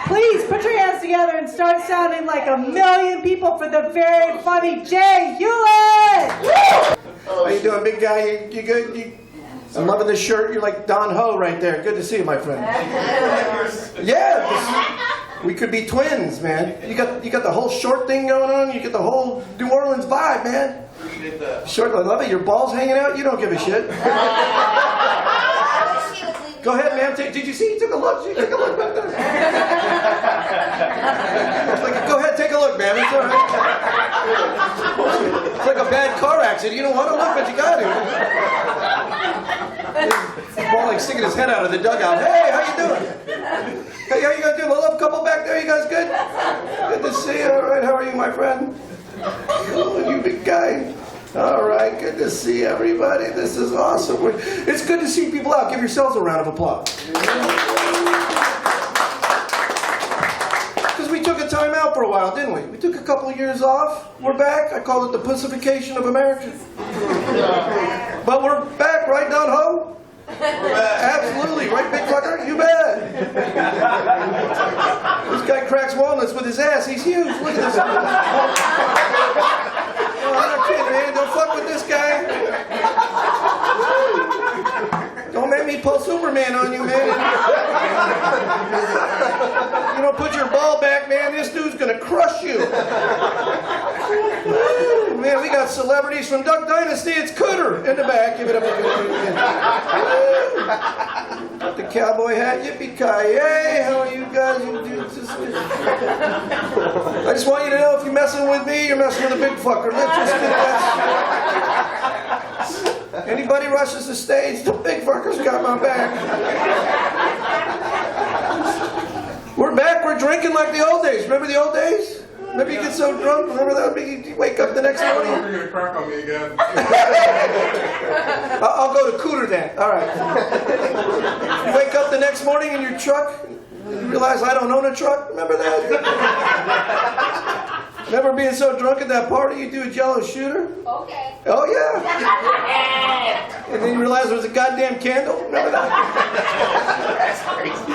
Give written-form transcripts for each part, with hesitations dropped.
Please put your hands together and start sounding like a million people for the very funny Jay Hewlett! How you doing, big guy? You good? I'm loving this shirt. You're like Don Ho right there. Good to see you, my friend. Yeah, we could be twins, man. You got the whole short thing going on. You get the whole New Orleans vibe, man. Appreciate that. Short, I love it. Your balls hanging out. You don't give a shit. Go ahead, ma'am. Did you see? He took a look. She took a look back there. Go ahead, take a look, ma'am. It's all right. It's like a bad car accident. You don't want to look, but you got to. Paul like sticking his head out of the dugout. Hey, how you doing? Hey, how you guys doing? A little couple back there. You guys good? Good to see you. All right, how are you, my friend? Oh, you big guy. All right, good to see everybody. This is awesome. It's good to see people out. Give yourselves a round of applause. Because we took a time out for a while, didn't we? We took a couple of years off. We're back. I call it the pussification of America. But we're back, right, Don Ho? We're back. Absolutely, right, big fucker? You bet. This guy cracks walnuts with his ass. He's huge. Look at this. Oh, I'm not kidding, man. Don't fuck with this guy. Don't make me pull Superman on you, man. You don't put your ball back, man, this dude's gonna crush you. Man, we got celebrities from Duck Dynasty. It's Cooter in the back. Give it up. Got the cowboy hat. Yippee-ki-yay. How are you guys? I just want you to know, if you're messing with me, you're messing with a big fucker. Let's just get that. Anybody rushes the stage, the big fucker's got my back. We're back. We're drinking like the old days. Remember the old days? Maybe you get so drunk. Remember that? You wake up the next morning. You're going to crack on me again. I'll go to Cooter then. All right. You wake up the next morning in your truck. You realize I don't own a truck. Remember that? Remember being so drunk at that party you do a Jello shooter? Okay. Oh yeah. And then you realize there was a goddamn candle. Remember that? That's crazy.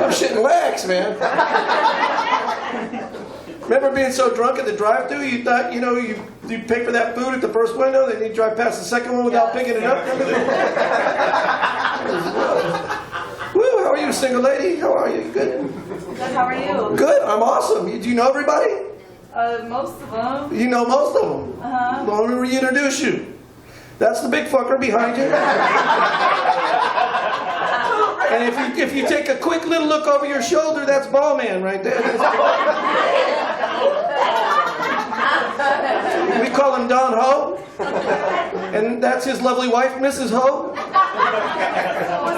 I'm shitting wax, man. Remember being so drunk at the drive-thru you thought, you pay for that food at the first window, then you drive past the second one without picking it up? Remember that? Woo, how are you, single lady? How are you? Good? Good, how are you? Good, I'm awesome. Do you know everybody? Most of them. You know most of them. Uh-huh. Well, let me reintroduce you. That's the big fucker behind you. And if you take a quick little look over your shoulder, that's Ball Man right there. We call him Don Ho. And that's his lovely wife, Mrs. Ho.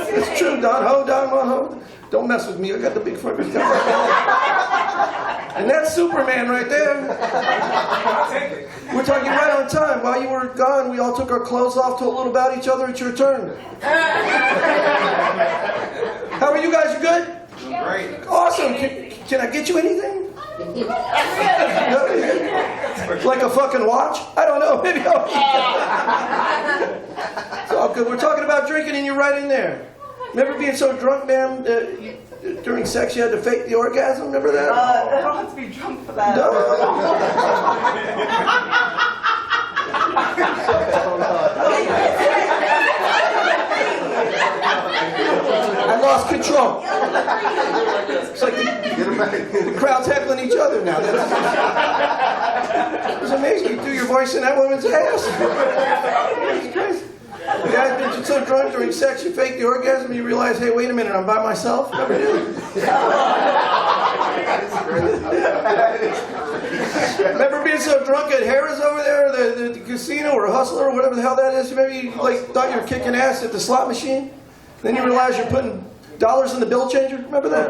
It's true, Don Ho, Don Ho. Don't mess with me, I got the big fuckers coming. And that's Superman right there. We're talking right on time. While you were gone, we all took our clothes off, told a little about each other. It's your turn. How are you guys? You good? Great. Awesome. Can I get you anything? Like a fucking watch? I don't know. Maybe I'll... It's all good. We're talking about drinking and you're right in there. Remember being so drunk, ma'am, during sex you had to fake the orgasm? Remember that? I don't have to be drunk for that. No. I lost control. It's like the crowd's heckling each other now. It was amazing. You threw your voice in that woman's ass. It's crazy. You guys been so drunk during sex you fake the orgasm and you realize, hey, wait a minute, I'm by myself? Never did. Remember being so drunk at Harrah's over there, the casino or Hustler or whatever the hell that is? Maybe you thought you were kicking ass at the slot machine? Then you realize you're putting dollars in the bill changer? Remember that?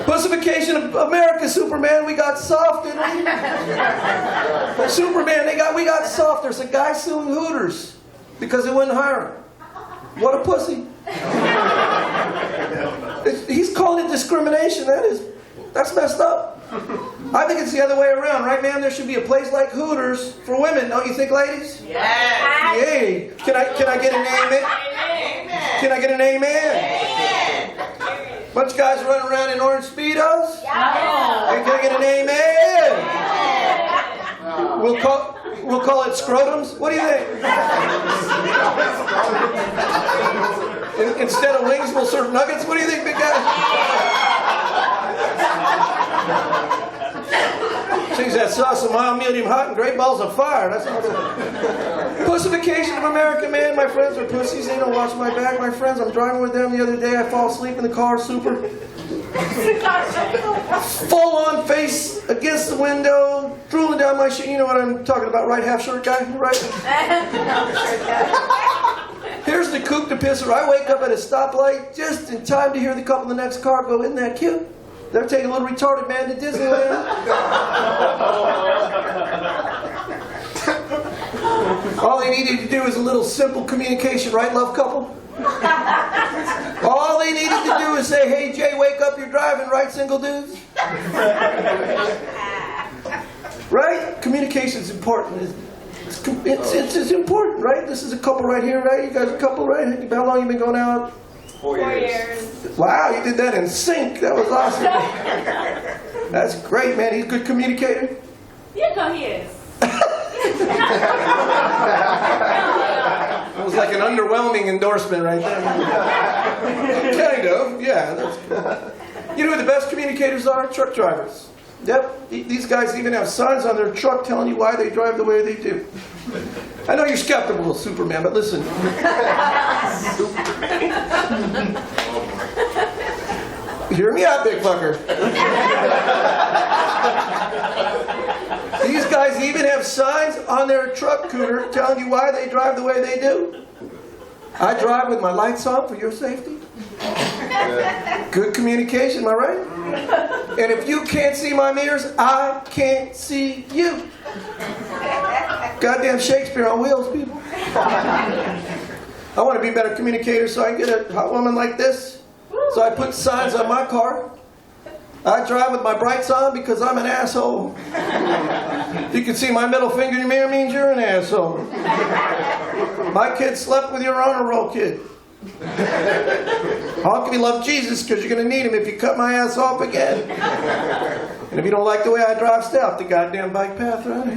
Pussification of America, Superman. We got soft, didn't we? Superman, we got soft. There's a guy suing Hooters because they wouldn't hire him. What a pussy. He's calling it discrimination. That's messed up. I think it's the other way around, right, man? There should be a place like Hooters for women, don't you think, ladies? Yes. Yay! Can I get an amen? Amen. Can I get an amen? Amen. Bunch of guys running around in orange Speedos? Yeah. Hey, can I get an amen? We'll call it scrotums. What do you think? Instead of wings, we'll serve nuggets. What do you think, big guy? Change that sauce to mild, medium, hot, and great balls of fire. That's all. Pussification of American man. My friends are pussies. They don't watch my back. My friends, I'm driving with them the other day. I fall asleep in the car, super. Full on face against the window, drooling down my shit. You know what I'm talking about, right? Half shirt guy, right? Here's the kook to pisser. I wake up at a stoplight just in time to hear the couple in the next car go, isn't that cute? They're taking a little retarded man to Disneyland. All they needed to do is a little simple communication, right, love couple? All they needed to do is say, hey, Jay, wake up, you're driving, right, single dudes? Right? Communication's important. It's important, right? This is a couple right here, right? You guys a couple, right? How long you been going out? 4 years. Wow, you did that in sync. That was awesome. That's great, man. He's a good communicator. You know he is. It was like an underwhelming endorsement right there. Kind of, yeah. That's good. You know who the best communicators are? Truck drivers. Yep, these guys even have signs on their truck telling you why they drive the way they do. I know you're skeptical of Superman, but listen. Hear me out, big fucker. These guys even have signs on their truck cooter telling you why they drive the way they do. I drive with my lights on for your safety. Good communication, am I right? And if you can't see my mirrors, I can't see you. Goddamn Shakespeare on wheels, people. I want to be a better communicator so I can get a hot woman like this. So I put signs on my car. I drive with my brights on because I'm an asshole. If you can see my middle finger in your mirror, means you're an asshole. My kid slept with your honor roll kid. How can you love Jesus? Because you're going to need him if you cut my ass off again. And if you don't like the way I drive, stay off the goddamn bike path, right?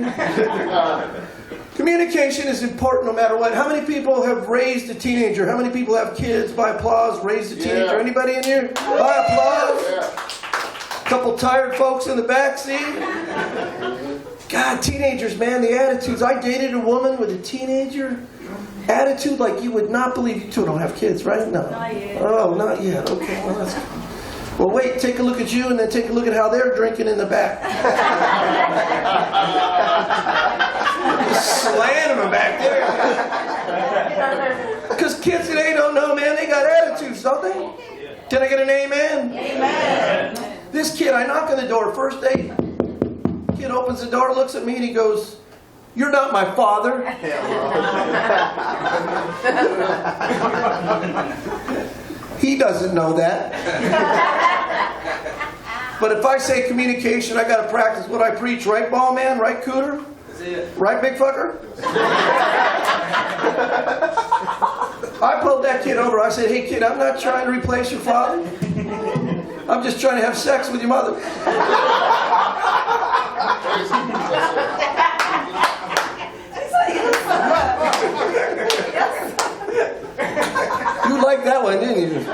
Communication is important no matter what. How many people have raised a teenager? How many people have kids? By applause, raised a teenager. Anybody in here? By applause. Couple tired folks in the back seat. God, teenagers, man, the attitudes. I dated a woman with a teenager attitude like you would not believe. You two don't have kids, right? No. Not yet. Oh, not yet. Okay, well, that's good. Well, wait, take a look at you and then take a look at how they're drinking in the back. Just slaying them back there. Because kids today don't know, man, they got attitudes, don't they? Can I get an amen? Amen. This kid, I knock on the door, first date. Kid opens the door, looks at me, and he goes, "You're not my father." He doesn't know that. But if I say communication, I got to practice what I preach. Right, ball man? Right, cooter? Right, big fucker? I pulled that kid over. I said, "Hey, kid, I'm not trying to replace your father. I'm just trying to have sex with your mother." You liked that one, didn't you?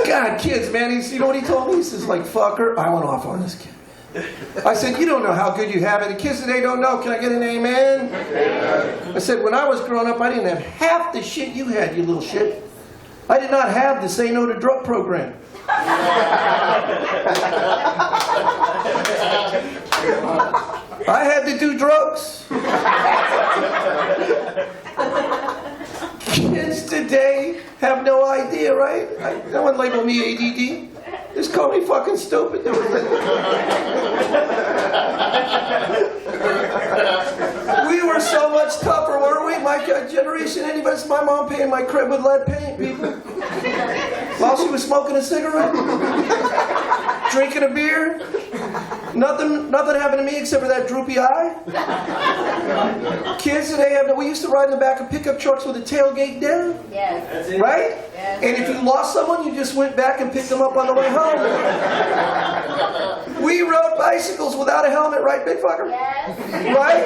God, kids, man. You know what he told me? He says, like, fucker, I went off on this kid. I said, you don't know how good you have it. The kids today don't know. Can I get an amen? I said, when I was growing up, I didn't have half the shit you had, you little shit. I did not have the Say No to Drug program. I had to do drugs. Kids today have no idea, right? No one labeled me ADD. Just call me fucking stupid. We were so much tougher, weren't we? My generation, any of us, my mom painted my crib with lead paint, people. While she was smoking a cigarette, drinking a beer. Nothing happened to me except for that droopy eye. Kids today we used to ride in the back of pickup trucks with the tailgate down. Yes. Right? Yes. And if you lost someone, you just went back and picked them up on the way home. We rode bicycles without a helmet, right, big fucker? Yes. Right?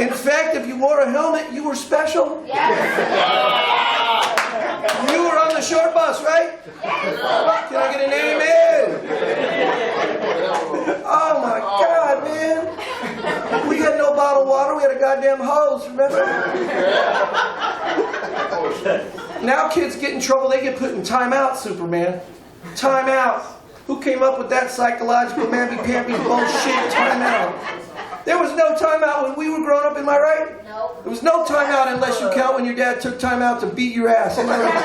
In fact, if you wore a helmet, you were special. Yes. You were on the short bus, right? Can I get an amen? Oh my God, man. We had no bottled water, we had a goddamn hose, remember? Now kids get in trouble, they get put in timeout, Superman. Timeout. Who came up with that psychological mamby-pamby bullshit timeout? There was no timeout when we were growing up, am I right? No. There was no timeout unless you count when your dad took time out to beat your ass. Am I right?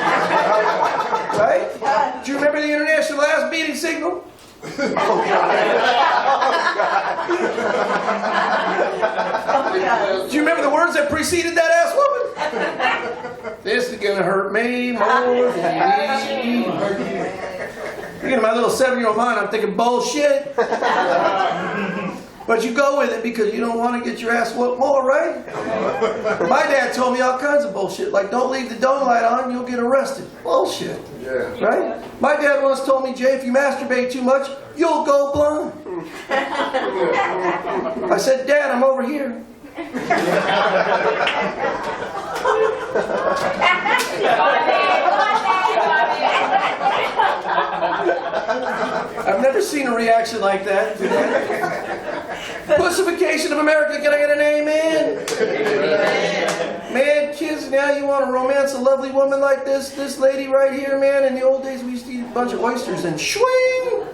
Right? Do you remember the international ass beating signal? Do you remember the words that preceded that ass whooping? This is gonna hurt me more than me. Looking at my little 7-year-old mind, I'm thinking bullshit. But you go with it because you don't want to get your ass whooped more, right? My dad told me all kinds of bullshit, like don't leave the dome light on, you'll get arrested. Bullshit. Yeah. Right? My dad once told me, Jay, if you masturbate too much, you'll go blind. I said, Dad, I'm over here. I've never seen a reaction like that. Pussification of America, can I get an amen? Man, kids, now you want to romance a lovely woman like this lady right here, man. In the old days, we used to eat a bunch of oysters and swing!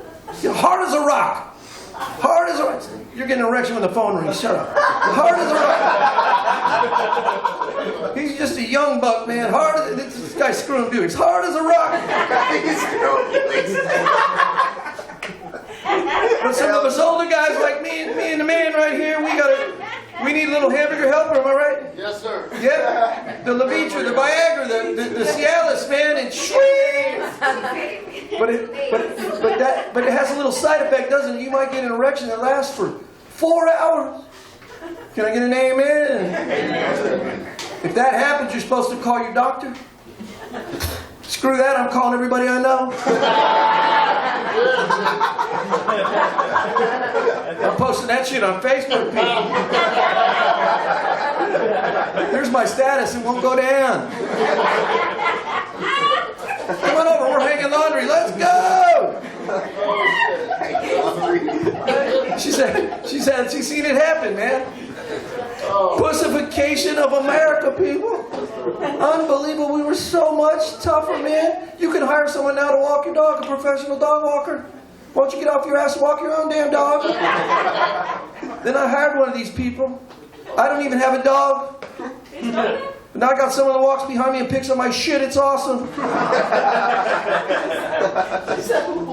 You're hard as a rock. Hard as a rock. You're getting an erection when the phone rings. Shut up. Hard as a rock. He's just a young buck, man. Hard as this guy's screwing Buicks. Hard as a rock. But some of us older guys like me and the man right here, we need a little hamburger helper, am I right? Yes, sir. Yeah. The Levitra, the Viagra, the Cialis, man, and swing. But it has a little side effect, doesn't it? You might get an erection that lasts for 4 hours. Can I get an amen? If that happens, you're supposed to call your doctor. Screw that, I'm calling everybody I know. I'm posting that shit on Facebook, people. Here's my status, it won't go down. Come on over, we're hanging laundry, let's go! She said she's seen it happen, man. Pussification of America, people. Unbelievable, we were so much tougher, man. You can hire someone now to walk your dog, a professional dog walker. Why don't you get off your ass and walk your own damn dog? Then I hired one of these people. I don't even have a dog. Now I got someone that walks behind me and picks up my shit. It's awesome.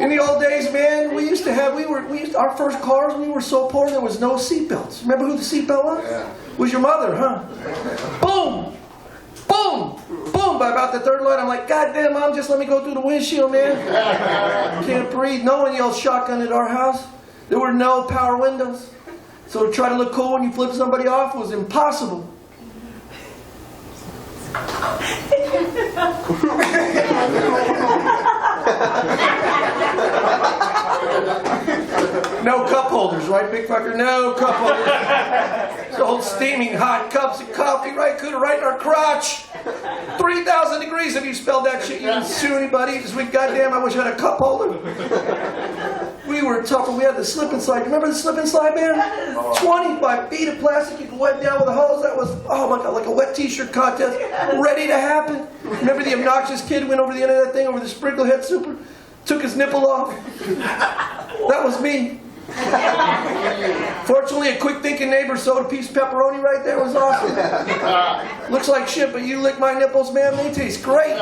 In the old days, man, our first cars, we were so poor there was no seatbelts. Remember who the seatbelt was? Yeah. Was your mother, huh? Boom! Boom! Boom! By about the third line, I'm like, God damn, Mom, just let me go through the windshield, man. Can't breathe. No one yelled shotgun at our house. There were no power windows. So to try to look cool when you flip somebody off was impossible. No cup holders, right, big fucker? No cup holders. Old steaming hot cups of coffee right in our crotch. 3,000 degrees if you spelled that shit. You didn't sue anybody. Just went, goddamn, I wish I had a cup holder. We were tougher. We had the slip and slide. Remember the slip and slide, man? 25 feet of plastic you could wet down with a hose. That was, oh my God, like a wet t-shirt contest. Ready to happen. Remember the obnoxious kid went over the end of that thing, over the sprinkle head super? Took his nipple off. That was me. Fortunately, a quick-thinking neighbor sewed a piece of pepperoni right there. It was awesome. Looks like shit, but you lick my nipples, man, they taste great.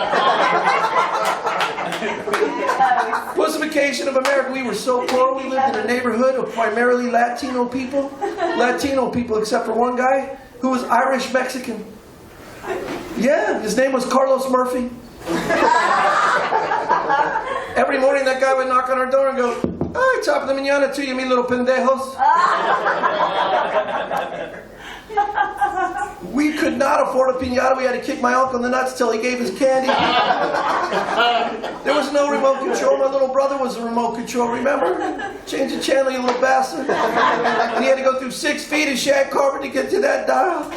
Pussification of America. We were so poor. We lived in a neighborhood of primarily Latino people. Latino people, except for one guy who was Irish-Mexican. Yeah, his name was Carlos Murphy. Every morning that guy would knock on our door and go, Ay, top of the mañana to you, mi little pendejos. We could not afford a piñata. We had to kick my uncle in the nuts till he gave us candy. There was no remote control. My little brother was the remote control, remember? Change the channel, you little bastard. And he had to go through 6 feet of shag carpet to get to that dial.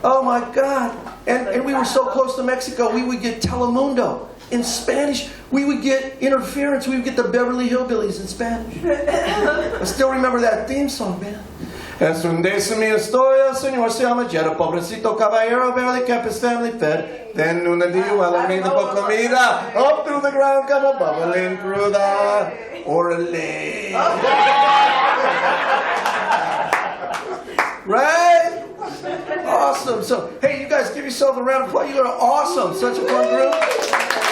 Oh my God. And we were so close to Mexico, we would get Telemundo in Spanish. We would get Interference. We would get the Beverly Hillbillies in Spanish. I still remember that theme song, man. Es un día mi historia, señor se llama Jetta, pobrecito caballero, barely kept his family fed. Then un día while I made the book comida, up through the ground come a bubbling cruda. Orale. Right? Awesome. So, hey, you guys give yourself a round of applause. You are awesome. Such a fun group.